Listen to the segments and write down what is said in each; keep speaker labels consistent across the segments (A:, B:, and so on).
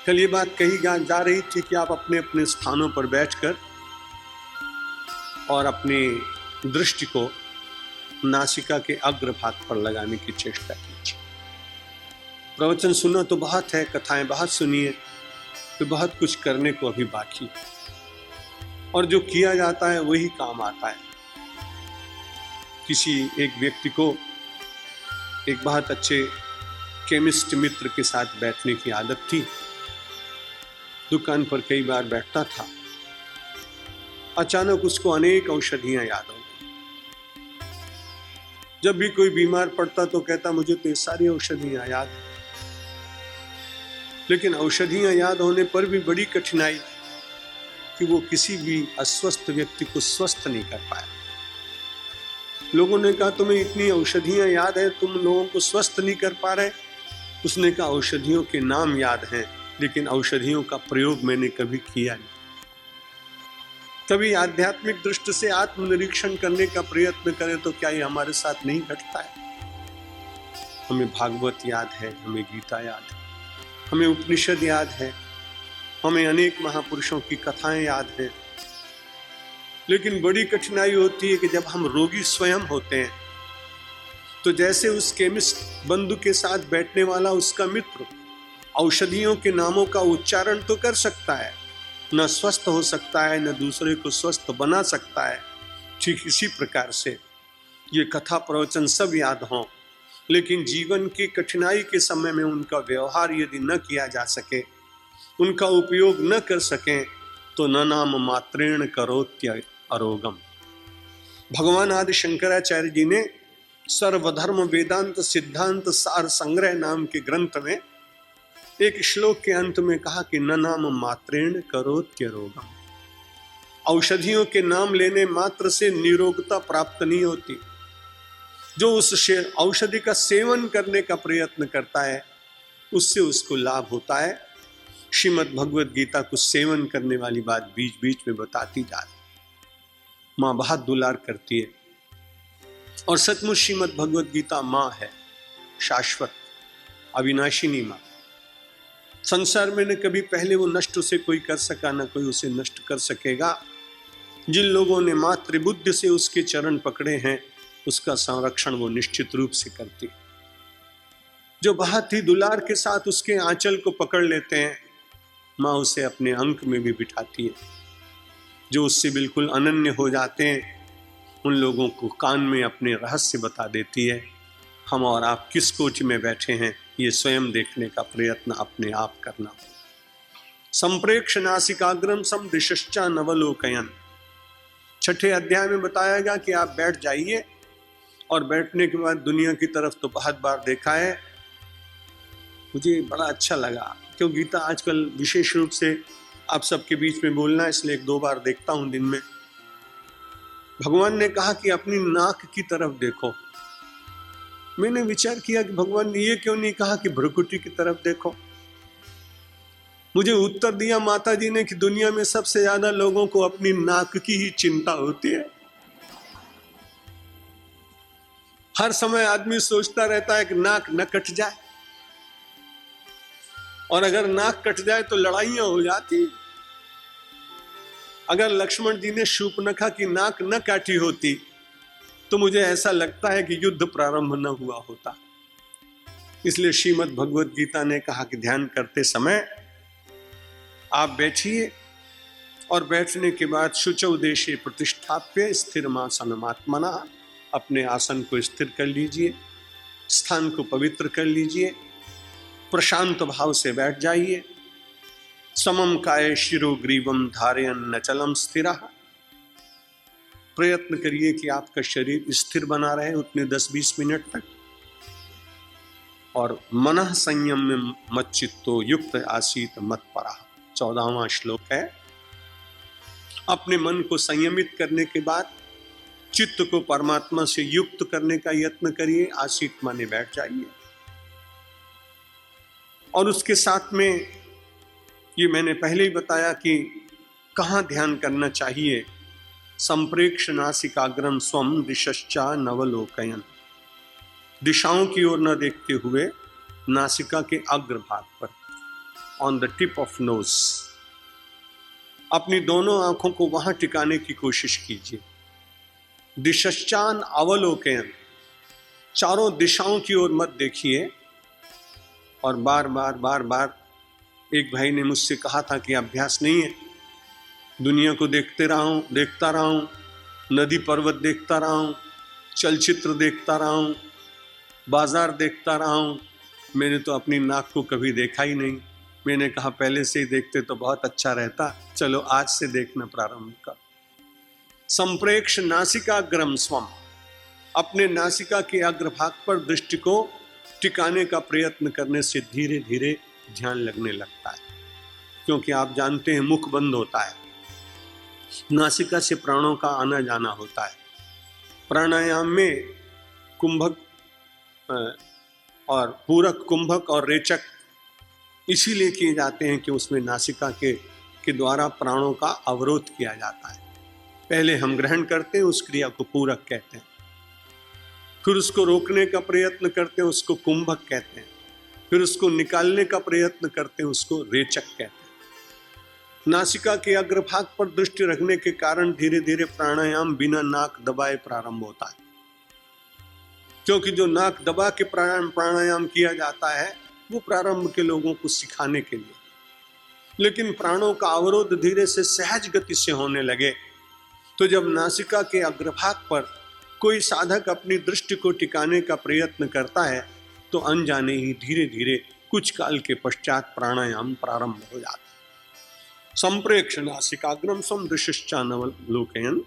A: कल ये बात कही जा रही थी कि आप अपने अपने स्थानों पर बैठकर और अपनी दृष्टि को नासिका के अग्रभाग पर लगाने की चेष्टा कीजिए। प्रवचन सुना तो बहुत है, कथाएं बहुत सुनिए, तो बहुत कुछ करने को अभी बाकी है, और जो किया जाता है वही काम आता है। किसी एक व्यक्ति को एक बहुत अच्छे केमिस्ट मित्र के साथ बैठने की आदत थी। दुकान पर कई बार बैठता था। अचानक उसको अनेक औषधियां याद हो गई। जब भी कोई बीमार पड़ता तो कहता मुझे तो ये सारी औषधियां याद है। लेकिन औषधियां याद होने पर भी बड़ी कठिनाई कि वो किसी भी अस्वस्थ व्यक्ति को स्वस्थ नहीं कर पाया। लोगों ने कहा तुम्हें इतनी औषधियां याद है, तुम लोगों को स्वस्थ नहीं कर पा रहे। उसने कहा औषधियों के नाम याद हैं, लेकिन औषधियों का प्रयोग मैंने कभी किया नहीं। कभी आध्यात्मिक दृष्टि से आत्मनिरीक्षण करने का प्रयत्न करें तो क्या ये हमारे साथ नहीं घटता है? हमें भागवत याद है, हमें गीता याद है, हमें उपनिषद याद है, हमें अनेक महापुरुषों की कथाएं याद हैं, लेकिन बड़ी कठिनाई होती है कि जब हम रोगी स्वयं होते हैं तो जैसे उस केमिस्ट बंधु के साथ बैठने वाला उसका मित्र औषधियों के नामों का उच्चारण तो कर सकता है, न स्वस्थ हो सकता है, न दूसरे को स्वस्थ बना सकता है। ठीक इसी प्रकार से ये कथा प्रवचन सब याद हों, लेकिन जीवन की कठिनाई के समय में उनका व्यवहार यदि न किया जा सके, उनका उपयोग न कर सकें, तो न नाम मात्रेण करोत्य अरोगम। भगवान आदि शंकराचार्य जी ने सर्वधर्म वेदांत सिद्धांत सार संग्रह नाम के ग्रंथ में एक श्लोक के अंत में कहा कि न नाम मात्रेण करोत्य रोगम। औषधियों के नाम लेने मात्र से निरोगता प्राप्त नहीं होती। जो उस औषधि का सेवन करने का प्रयत्न करता है उससे उसको लाभ होता है। श्रीमद् भगवद गीता को सेवन करने वाली बात बीच बीच में बताती जा रही। माँ बहुत दुलार करती है, और सचमुच श्रीमद् भगवद गीता माँ है, शाश्वत अविनाशिनी माँ। संसार में न कभी पहले वो नष्ट उसे कोई कर सका, न कोई उसे नष्ट कर सकेगा। जिन लोगों ने मातृबुद्धि से उसके चरण पकड़े हैं, उसका संरक्षण वो निश्चित रूप से करती है। जो बहुत ही दुलार के साथ उसके आंचल को पकड़ लेते हैं, माँ उसे अपने अंक में भी बिठाती है। जो उससे बिल्कुल अनन्य हो जाते हैं, उन लोगों को कान में अपने रहस्य बता देती है। हम और आप किस कोच में बैठे हैं, ये स्वयं देखने का प्रयत्न अपने आप करना हो। संप्रेक्ष नासिकाग्रम सम दिशश्चा नवलोकयन। छठे अध्याय में बताया गया कि आप बैठ जाइए, और बैठने के बाद दुनिया की तरफ तो बहुत बार देखा है। मुझे बड़ा अच्छा लगा, क्यों गीता आजकल विशेष रूप से आप सबके बीच में बोलना, इसलिए 1-2 बार देखता हूं दिन में। भगवान ने कहा कि अपनी नाक की तरफ देखो। मैंने विचार किया कि भगवान ने ये क्यों नहीं कहा कि भ्रुकुटी की तरफ देखो। मुझे उत्तर दिया माता जी ने कि दुनिया में सबसे ज्यादा लोगों को अपनी नाक की ही चिंता होती है। हर समय आदमी सोचता रहता है कि नाक न कट जाए, और अगर नाक कट जाए तो लड़ाइयां हो जाती। अगर लक्ष्मण जी ने शूर्पणखा की नाक न काटी होती तो मुझे ऐसा लगता है कि युद्ध प्रारंभ न हुआ होता। इसलिए श्रीमद् भगवद गीता ने कहा कि ध्यान करते समय आप बैठिए, और बैठने के बाद शुचौ देशे प्रतिष्ठाप्य स्थिरमासनमात्मना। अपने आसन को स्थिर कर लीजिए, स्थान को पवित्र कर लीजिए, प्रशांत भाव से बैठ जाइए। समम काय शिरो ग्रीवम धारयन् नचलम स्थिरः। प्रयत्न करिए कि आपका शरीर स्थिर बना रहे उतने 10-20 मिनट तक। और मनः संयम में मच्चित्तो युक्त आसीत मत्परः, 14वां श्लोक है। अपने मन को संयमित करने के बाद चित्त को परमात्मा से युक्त करने का यत्न करिए। आसीत माने बैठ जाइए। और उसके साथ में ये मैंने पहले ही बताया कि कहाँ ध्यान करना चाहिए। संप्रेक्ष नासिकाग्रम स्वम दिशश्चा नवलोकयन। दिशाओं की ओर न देखते हुए नासिका के अग्रभाग पर। On the tip of nose. अपनी दोनों आंखों को वहां टिकाने की कोशिश कीजिए। दिशश्चान अवलोकयन, चारों दिशाओं की ओर मत देखिए। और बार बार बार बार एक भाई ने मुझसे कहा था कि अभ्यास नहीं है, दुनिया को देखता रहा हूं, नदी पर्वत देखता रहा हूं, चलचित्र देखता रहा हूं, बाजार देखता रहा हूं, मैंने तो अपनी नाक को कभी देखा ही नहीं। मैंने कहा पहले से ही देखते तो बहुत अच्छा रहता, चलो आज से देखना प्रारंभ कर। संप्रेक्ष नासिकाग्रम स्वम, अपने नासिका के अग्रभाग पर दृष्टि को टिकाने का प्रयत्न करने से धीरे धीरे ध्यान लगने लगता है। क्योंकि आप जानते हैं मुख बंद होता है, नासिका से प्राणों का आना जाना होता है। प्राणायाम में कुंभक और पूरक कुंभक और रेचक इसीलिए किए जाते हैं कि उसमें नासिका के द्वारा प्राणों का अवरोध किया जाता है। पहले हम ग्रहण करते हैं, उस क्रिया को पूरक कहते हैं, फिर उसको रोकने का प्रयत्न करते हैं, उसको कुंभक कहते हैं, फिर उसको निकालने का प्रयत्न करते हैं, उसको रेचक कहते हैं। नासिका के अग्रभाग पर दृष्टि रखने के कारण धीरे धीरे प्राणायाम बिना नाक दबाए प्रारंभ होता है। क्योंकि जो नाक दबा के प्राणायाम किया जाता है वो प्रारंभ के लोगों को सिखाने के लिए, लेकिन प्राणों का अवरोध धीरे से सहज गति से होने लगे तो जब नासिका के अग्रभाग पर कोई साधक अपनी दृष्टि को टिकाने का प्रयत्न करता है तो अनजाने ही धीरे धीरे कुछ काल के पश्चात प्राणायाम प्रारंभ हो जाता है। संप्रेक्ष नासिकाग्रम समदृश्चानवलोकयन,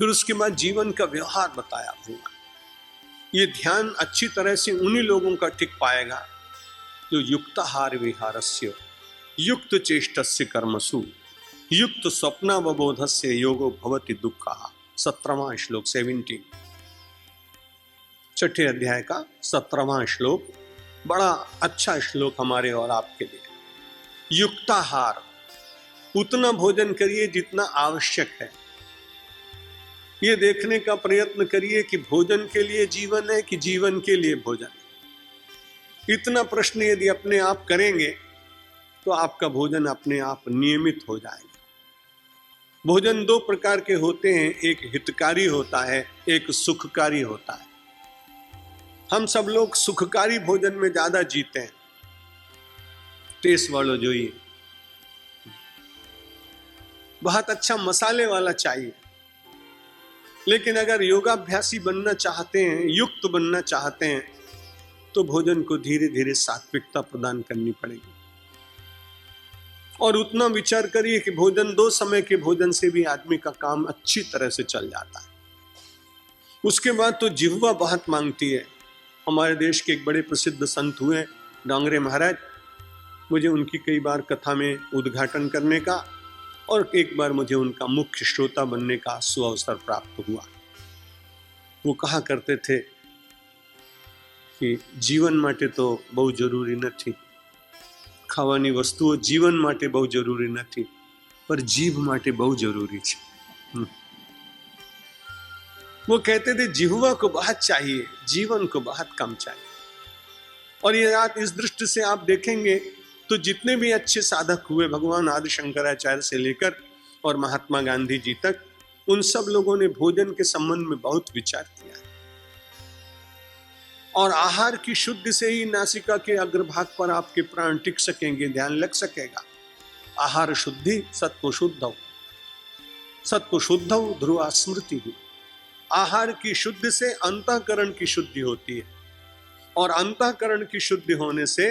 A: फिर उसके बाद जीवन का व्यवहार बताया भगवान। ये ध्यान अच्छी तरह से उन्हीं लोगों का टिक पाएगा जो युक्ताहार विहारस्य युक्त चेष्टस्य कर्मसु युक्त स्वप्नावबोधस्य योगो भवति दुःखः। 17वां श्लोक 17, छठे अध्याय का 17वां श्लोक, बड़ा अच्छा श्लोक हमारे और आपके लिए। युक्ताहार, उतना भोजन करिए जितना आवश्यक है। ये देखने का प्रयत्न करिए कि भोजन के लिए जीवन है कि जीवन के लिए भोजन। इतना प्रश्न यदि अपने आप करेंगे तो आपका भोजन अपने आप नियमित हो जाएगा। भोजन दो प्रकार के होते हैं, एक हितकारी होता है, एक सुखकारी होता है। हम सब लोग सुखकारी भोजन में ज्यादा जीते हैं। टेस्ट वालों जो ये बहुत अच्छा मसाले वाला चाहिए, लेकिन अगर योगाभ्यासी बनना चाहते हैं, युक्त बनना चाहते हैं, तो भोजन को धीरे धीरे सात्विकता प्रदान करनी पड़ेगी। और उतना विचार करिए कि भोजन, 2 समय के भोजन से भी आदमी का काम अच्छी तरह से चल जाता है। उसके बाद तो जिह्वा बहुत मांगती है। हमारे देश के एक बड़े प्रसिद्ध संत हुए डांगरे महाराज, मुझे उनकी कई बार कथा में उद्घाटन करने का और एक बार मुझे उनका मुख्य श्रोता बनने का सुअवसर प्राप्त हुआ। वो कहा करते थे कि जीवन माटे तो बहुत जरूरी નથી, ખાવાની વસ્તુઓ જીવન માટે બહુ જરૂરી નથી, पर जीभ माटे बहुत जरूरी है। वो कहते थे जिह्वा को बहुत चाहिए, जीवन को बहुत कम चाहिए। और ये रात इस दृष्टि से आप देखेंगे तो जितने भी अच्छे साधक हुए, भगवान आदि शंकराचार्य से लेकर और महात्मा गांधी जी तक, उन सब लोगों ने भोजन के संबंध में बहुत विचार किया है। और आहार की शुद्धि से ही नासिका के अग्रभाग पर आपके प्राण टिक सकेंगे, ध्यान लग सकेगा। आहार शुद्धि सत्व शुद्धौ, सत्व शुद्धौ ध्रुवा स्मृति। आहार की शुद्धि से अंतःकरण की शुद्धि होती है, और अंतःकरण की शुद्धि होने से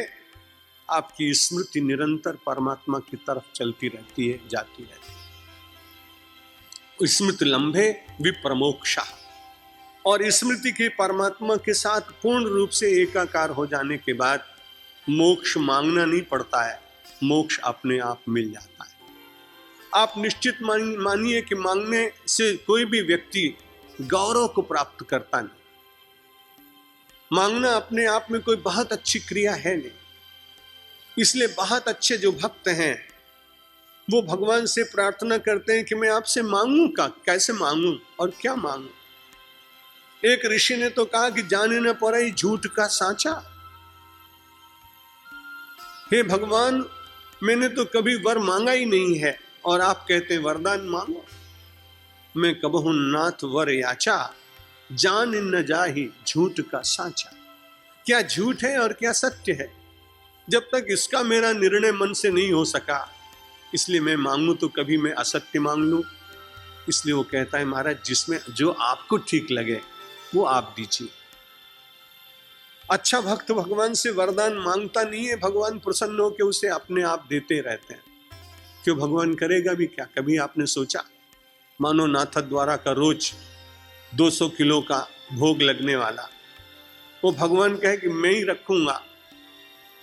A: आपकी स्मृति निरंतर परमात्मा की तरफ चलती रहती है, जाती रहती है। स्मृति लंबे विप्रमोक्षा, और स्मृति के परमात्मा के साथ पूर्ण रूप से एकाकार हो जाने के बाद मोक्ष मांगना नहीं पड़ता है, मोक्ष अपने आप मिल जाता है। आप निश्चित मानिए कि मांगने से कोई भी व्यक्ति गौरव को प्राप्त करता नहीं। मांगना अपने आप में कोई बहुत अच्छी क्रिया है नहीं। इसलिए बहुत अच्छे जो भक्त हैं वो भगवान से प्रार्थना करते हैं कि मैं आपसे मांगू का, कैसे मांगू और क्या मांगू। एक ऋषि ने तो कहा कि जाने न पड़े झूठ का सांचा। हे भगवान, मैंने तो कभी वर मांगा ही नहीं है और आप कहते हैं वरदान मांगो। मैं कबहु नाथ वर याचा, जान न जाहि झूठ का साचा। क्या झूठ है और क्या सत्य है, जब तक इसका मेरा निर्णय मन से नहीं हो सका, इसलिए मैं मांगू तो कभी मैं असत्य मांग लूं। इसलिए वो कहता है महाराज, जिसमें जो आपको ठीक लगे वो आप दीजिए। अच्छा भक्त भगवान से वरदान मांगता नहीं है, भगवान प्रसन्न हो के उसे अपने आप देते रहते हैं। क्यों, भगवान करेगा भी क्या? कभी आपने सोचा, मानो नाथ द्वारा का रोज 200 किलो का भोग लगने वाला, वो भगवान कहे कि मैं ही रखूंगा,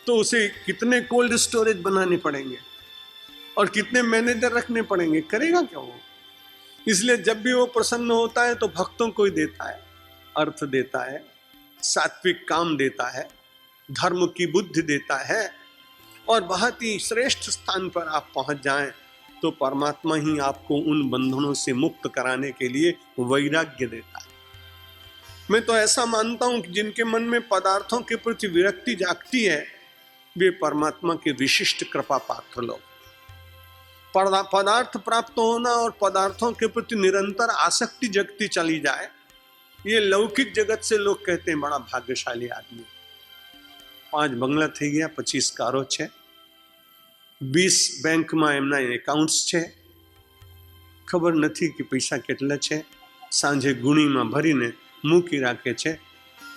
A: तो उसे कितने कोल्ड स्टोरेज बनाने पड़ेंगे और कितने मैनेजर रखने पड़ेंगे? करेगा क्या वो? इसलिए जब भी वो प्रसन्न होता है तो भक्तों को ही देता है, अर्थ देता है, सात्विक काम देता है, धर्म की बुद्धि देता है, और बहुत ही श्रेष्ठ स्थान पर आप पहुंच जाएं तो परमात्मा ही आपको उन बंधनों से मुक्त कराने के लिए वैराग्य देता है। मैं तो ऐसा मानता हूं कि जिनके मन में पदार्थों के प्रति विरक्ति जागती है, वे परमात्मा के विशिष्ट कृपा पात्र लोग। पदार्थ प्राप्त होना और पदार्थों के प्रति निरंतर आसक्ति जगती चली जाए, ये लौकिक जगत से लोग कहते हैं बड़ा भाग्यशाली आदमी। 5 बंगला થઈ ગયા, 25 कारो છે, 20 બેંકમાં એમના એકાઉન્ટ્સ છે, ખબર નથી કે પૈસા કેટલા છે, સાંજે ગુણીમાં ભરીને મૂકી રાખે છે,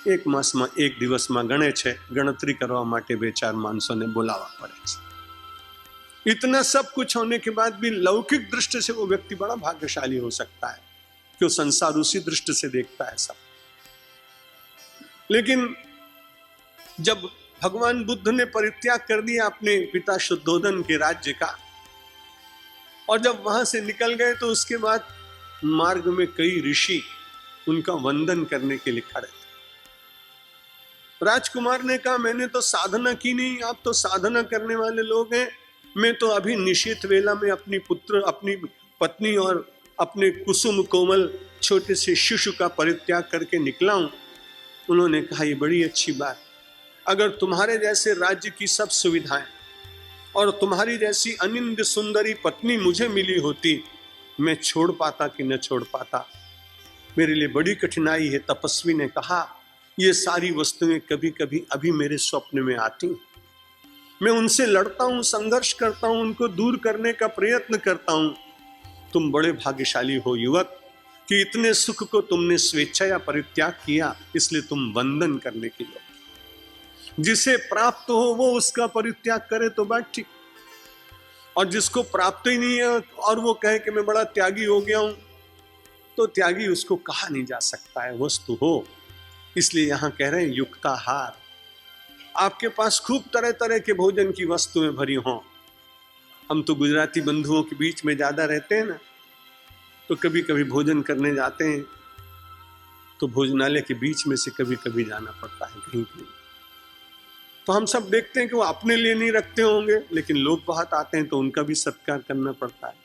A: 1 માસમાં 1 દિવસમાં ગણે છે, ગણતરી કરવા માટે 2-4 માણસોને બોલાવવા પડે છે। इतना सब कुछ होने के बाद भी लौकिक दृष्टि से वो व्यक्ति बड़ा भाग्यशाली हो सकता है, क्यों संसार उसी दृष्टि से देखता है सब। लेकिन जब भगवान बुद्ध ने परित्याग कर दिया अपने पिता शुद्धोधन के राज्य का, और जब वहां से निकल गए तो उसके बाद मार्ग में कई ऋषि उनका वंदन करने के लिए खड़े थे। राजकुमार ने कहा, मैंने तो साधना की नहीं, आप तो साधना करने वाले लोग हैं, मैं तो अभी निशीथ वेला में अपनी पत्नी और अपने कुसुम कोमल छोटे से शिशु का परित्याग करके निकला हूं। उन्होंने कहा, ये बड़ी अच्छी बात, अगर तुम्हारे जैसे राज्य की सब सुविधाएं और तुम्हारी जैसी अनिंद सुंदरी पत्नी मुझे मिली होती, मैं छोड़ पाता कि न छोड़ पाता, मेरे लिए बड़ी कठिनाई है। तपस्वी ने कहा, ये सारी वस्तुएं कभी कभी अभी मेरे स्वप्न में आती, मैं उनसे लड़ता हूं, संघर्ष करता हूं, उनको दूर करने का प्रयत्न करता हूं। तुम बड़े भाग्यशाली हो युवक कि इतने सुख को तुमने स्वेच्छा या परित्याग किया, इसलिए तुम वंदन करने के योग्य। जिसे प्राप्त हो वो उसका परित्याग करे तो बात ठीक, और जिसको प्राप्त ही नहीं है और वो कहे कि मैं बड़ा त्यागी हो गया हूं, तो त्यागी उसको कहा नहीं जा सकता है, वस्तु हो। इसलिए यहां कह रहे हैं युक्ताहार। आपके पास खूब तरह तरह के भोजन की वस्तुएं भरी हों। हम तो गुजराती बंधुओं के बीच में ज्यादा रहते हैं ना, तो कभी कभी भोजन करने जाते हैं तो भोजनालय के बीच में से कभी कभी जाना पड़ता है कहीं कहीं, तो हम सब देखते हैं कि वो अपने लिए नहीं रखते होंगे, लेकिन लोग बहुत आते हैं तो उनका भी सत्कार करना पड़ता है।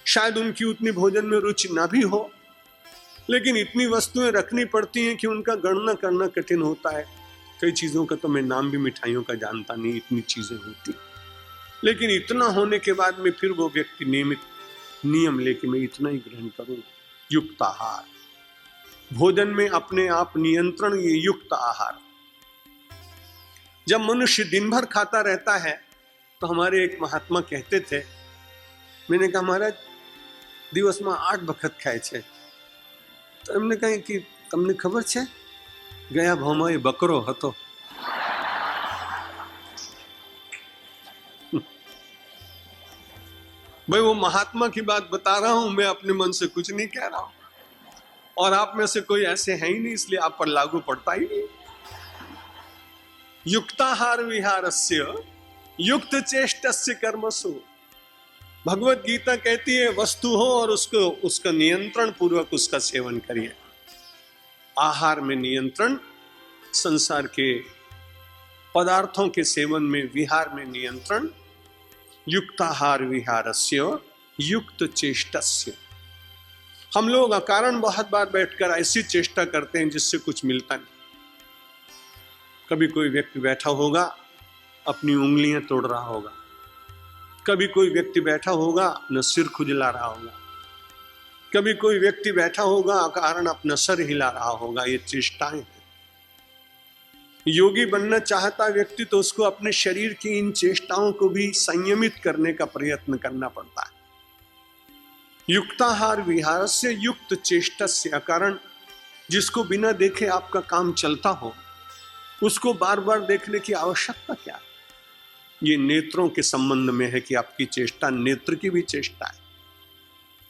A: शायद उनकी उतनी भोजन में रुचि ना भी हो, लेकिन इतनी वस्तुएं रखनी पड़ती हैं कि उनका गणना करना कठिन होता है। कई चीजों का तो मैं नाम भी मिठाइयों का जानता नहीं, इतनी चीजें होती, लेकिन इतना होने के बाद में फिर वो व्यक्ति नियमित नियम लेके मैं इतना ही ग्रहण करूं। युक्त आहार, भोजन में अपने आप नियंत्रण, ये युक्त आहार। जब मनुष्य दिन भर खाता रहता है तो हमारे एक महात्मा कहते थे, मैंने कहा महाराज दिवस में 8 वखत खाए छे, तो एमने कहा कि तमने खबर छे गया भावमां ए बकरो हतो। भाई वो महात्मा की बात बता रहा हूं, मैं अपने मन से कुछ नहीं कह रहा हूं, और आप में से कोई ऐसे हैं ही नहीं, इसलिए आप पर लागू पड़ता ही नहीं। युक्ताहार विहारस्य युक्त चेष्टस्य कर्मसु। भगवत गीता कहती है वस्तु हो और उसका नियंत्रण पूर्वक उसका सेवन करिए। आहार में नियंत्रण, संसार के पदार्थों के सेवन में, विहार में नियंत्रण। युक्ताहार विहारस्य युक्त चेष्टस्य। हम लोग अकारण बहुत बार बैठकर ऐसी चेष्टा करते हैं जिससे कुछ मिलता नहीं। कभी कोई व्यक्ति बैठा होगा अपनी उंगलियां तोड़ रहा होगा, कभी कोई व्यक्ति बैठा होगा अपना सिर खुजला रहा होगा, कभी कोई व्यक्ति बैठा होगा कारण अपना सर हिला रहा होगा। ये चेष्टाएं हैं। योगी बनना चाहता व्यक्ति तो उसको अपने शरीर की इन चेष्टाओं को भी संयमित करने का प्रयत्न करना पड़ता है। युक्ताहार विहार से युक्त चेष्टा से अकारण, जिसको बिना देखे आपका काम चलता हो, उसको बार बार देखने की आवश्यकता क्या है? ये नेत्रों के संबंध में है कि आपकी चेष्टा नेत्र की भी चेष्टा है,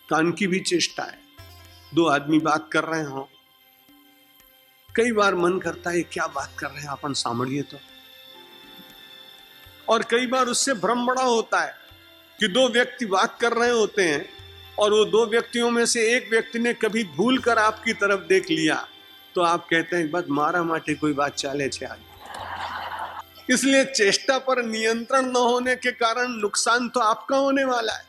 A: कान की भी चेष्टा है। दो आदमी बात कर रहे हो, कई बार मन करता है क्या बात कर रहे हैं अपन, सामड़िए तो। और कई बार उससे भ्रम बड़ा होता है कि दो व्यक्ति बात कर रहे होते हैं और वो दो व्यक्तियों में से एक व्यक्ति ने कभी भूल कर आपकी तरफ देख लिया, तो आप कहते हैं बस मारा माटे कोई बात चाले छे आगे। इसलिए चेष्टा पर नियंत्रण न होने के कारण नुकसान तो आपका होने वाला है।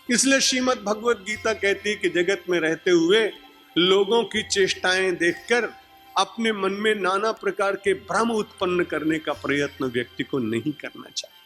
A: इसलिए श्रीमद् भगवत गीता कहती है कि जगत में रहते हुए लोगों की चेष्टाएं देखकर अपने मन में नाना प्रकार के भ्रम उत्पन्न करने का प्रयत्न व्यक्ति को नहीं करना चाहिए।